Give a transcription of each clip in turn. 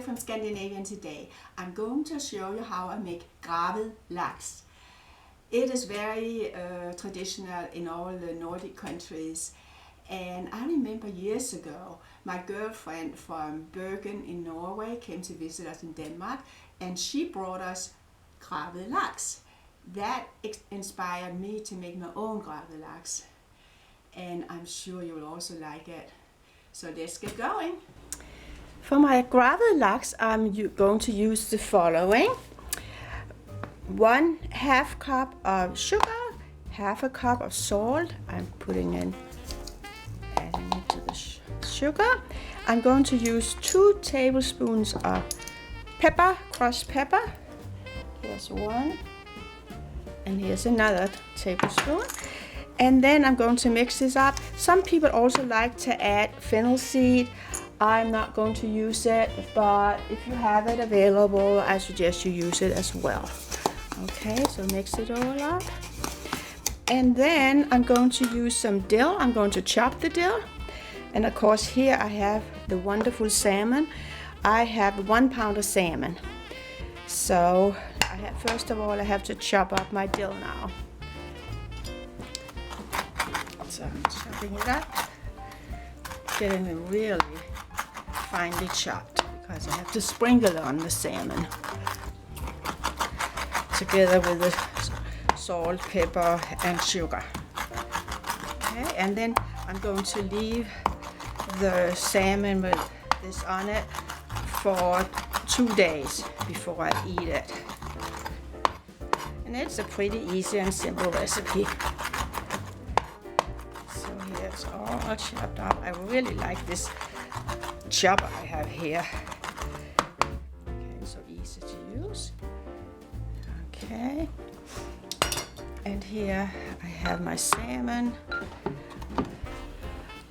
from Scandinavian today. I'm going to show you how I make Gravad Lax. It is very traditional in all the Nordic countries, and I remember years ago my girlfriend from Bergen in Norway came to visit us in Denmark, and she brought us Gravad Lax. That inspired me to make my own Gravad Lax, and I'm sure you'll also like it. So let's get going. For my Gravad Lax, I'm going to use the following: 1/2 cup of sugar, 1/2 cup of salt. I'm adding it to the sugar. I'm going to use 2 tablespoons of pepper, crushed pepper. Here's one, and here's another tablespoon. And then I'm going to mix this up. Some people also like to add fennel seed. I'm not going to use it, but if you have it available, I suggest you use it as well. Okay, so mix it all up. And then I'm going to use some dill. I'm going to chop the dill. And of course here I have the wonderful salmon. I have 1 pound of salmon. So first of all I have to chop up my dill now. So I'm chopping it up, getting it really finely chopped because I have to sprinkle it on the salmon together with the salt, pepper and sugar. Okay, and then I'm going to leave the salmon with this on it for 2 days before I eat it. And it's a pretty easy and simple recipe. So here it's all chopped up. I really like this chopper I have here. Okay, so easy to use. Okay, and here I have my salmon.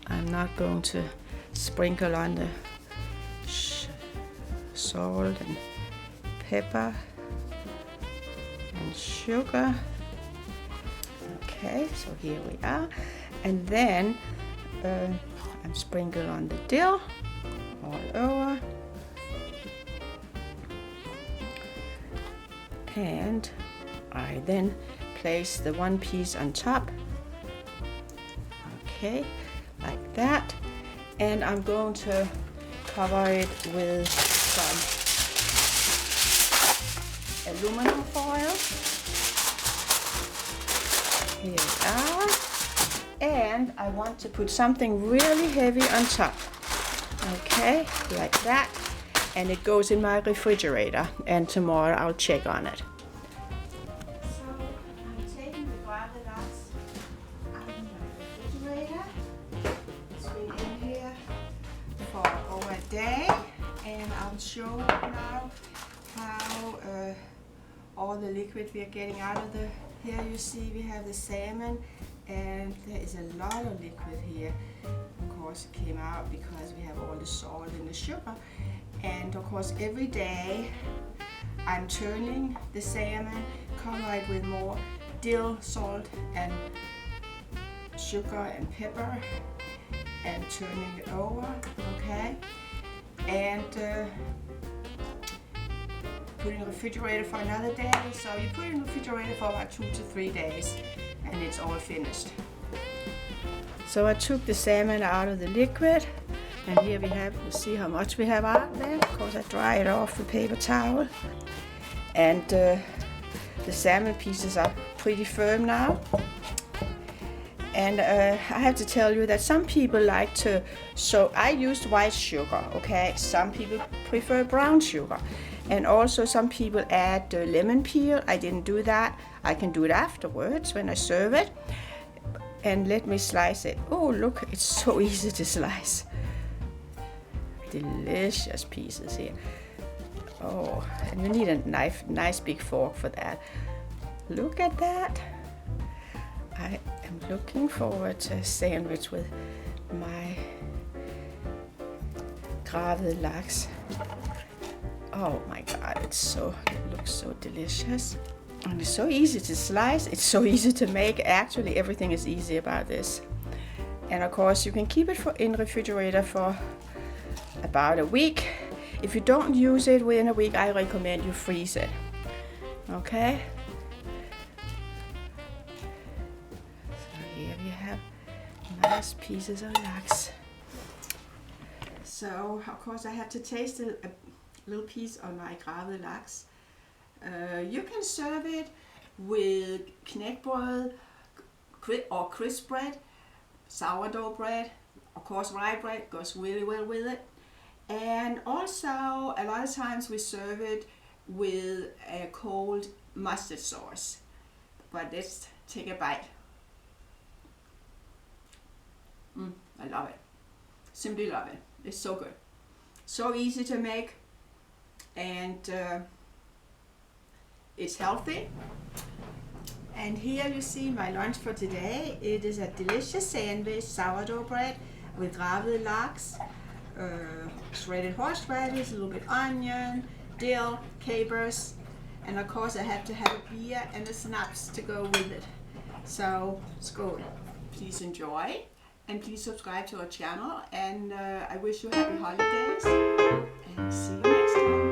I'm not going to sprinkle on the salt and pepper and sugar. Okay, so here we are. And then I'm sprinkling on the dill all over. And I then place the 1 piece on top. Okay, like that. And I'm going to cover it with some aluminum foil. Here we are. And I want to put something really heavy on top. Okay, like that. And it goes in my refrigerator, and tomorrow I'll check on it. So I'm taking the Gravad Lax out of my refrigerator. It's been in here for over a day, and I'll show you now how all the liquid we are getting out of the. Here you see we have the salmon, and there is a lot of liquid here. Of course it came out because we have all the salt and the sugar. And of course every day I'm turning the salmon, cover it with more dill, salt and sugar and pepper, and turning it over, okay? And put it in the refrigerator for another day. So you put it in the refrigerator for about 2 to 3 days and it's all finished. So I took the salmon out of the liquid. And here we have, you see how much we have out there. Of course I dry it off with paper towel. And the salmon pieces are pretty firm now. And I have to tell you that some people like to, so I used white sugar, okay? Some people prefer brown sugar. And also some people add lemon peel. I didn't do that. I can do it afterwards when I serve it. And let me slice it. Oh, look, it's so easy to slice. Delicious pieces here. Oh, and you need a nice big fork for that. Look at that. I am looking forward to a sandwich with my Gravad Lax. Oh my God, it looks so delicious. And it's so easy to slice. It's so easy to make. Actually, everything is easy about this. And of course, you can keep it in the refrigerator for about a week. If you don't use it within a week, I recommend you freeze it. Okay? So here we have nice pieces of lax. So of course I have to taste a little piece of my Gravad Lax. You can serve it with knaekbroed or crisp bread, sourdough bread, of course rye bread goes really well with it. And also a lot of times we serve it with a cold mustard sauce. But let's take a bite. I love it. Simply love it. It's so good. So easy to make, and it's healthy. And here you see my lunch for today. It is a delicious sandwich, sourdough bread with Gravad Lax, shredded horseradish, a little bit onion, dill, capers, and of course I have to have a beer and a snaps to go with it. So, skål. Please enjoy, and please subscribe to our channel, and I wish you happy holidays, and see you next time.